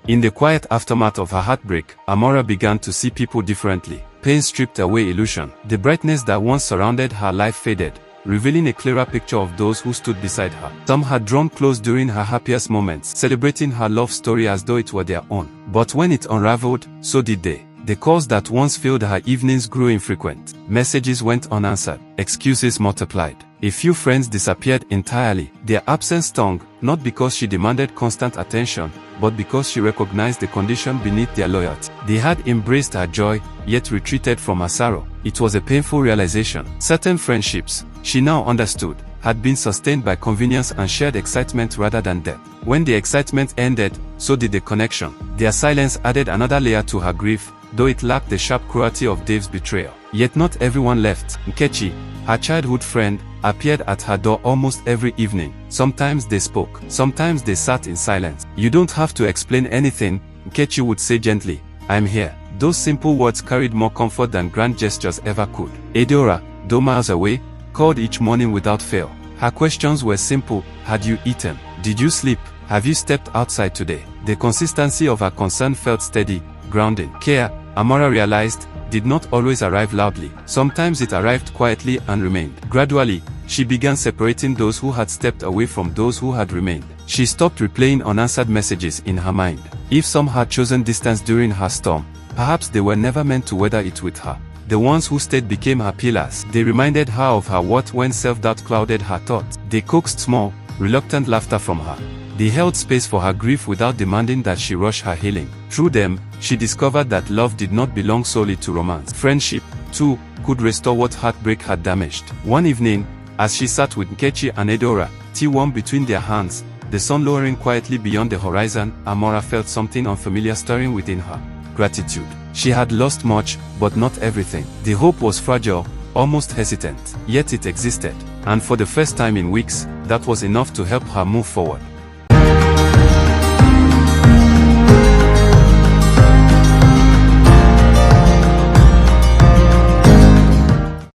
In the quiet aftermath of her heartbreak, Amora began to see people differently. Pain stripped away illusion. The brightness that once surrounded her life faded, revealing a clearer picture of those who stood beside her. Some had drawn close during her happiest moments, celebrating her love story as though it were their own. But when it unraveled, so did they. The calls that once filled her evenings grew infrequent. Messages went unanswered. Excuses multiplied. A few friends disappeared entirely. Their absence stung, not because she demanded constant attention, but because she recognized the condition beneath their loyalty. They had embraced her joy, yet retreated from her sorrow. It was a painful realization. Certain friendships, she now understood, had been sustained by convenience and shared excitement rather than depth. When the excitement ended, so did the connection. Their silence added another layer to her grief, though it lacked the sharp cruelty of Dave's betrayal. Yet not everyone left. Nkechi, her childhood friend, appeared at her door almost every evening. Sometimes they spoke, sometimes they sat in silence. "You don't have to explain anything," Nkechi would say gently. "I'm here." Those simple words carried more comfort than grand gestures ever could. Eudora, though miles away, called each morning without fail. Her questions were simple. Had you eaten? Did you sleep? Have you stepped outside today? The consistency of her concern felt steady, grounding. Care, Amora realized, did not always arrive loudly. Sometimes it arrived quietly and remained. Gradually, she began separating those who had stepped away from those who had remained. She stopped replaying unanswered messages in her mind. If some had chosen distance during her storm, perhaps they were never meant to weather it with her. The ones who stayed became her pillars. They reminded her of her worth when self-doubt clouded her thoughts. They coaxed small, reluctant laughter from her. They held space for her grief without demanding that she rush her healing. Through them, she discovered that love did not belong solely to romance. Friendship, too, could restore what heartbreak had damaged. One evening, as she sat with Nkechi and Eudora, tea warm between their hands, the sun lowering quietly beyond the horizon, Amora felt something unfamiliar stirring within her. Gratitude. She had lost much, but not everything. The hope was fragile, almost hesitant. Yet it existed. And for the first time in weeks, that was enough to help her move forward.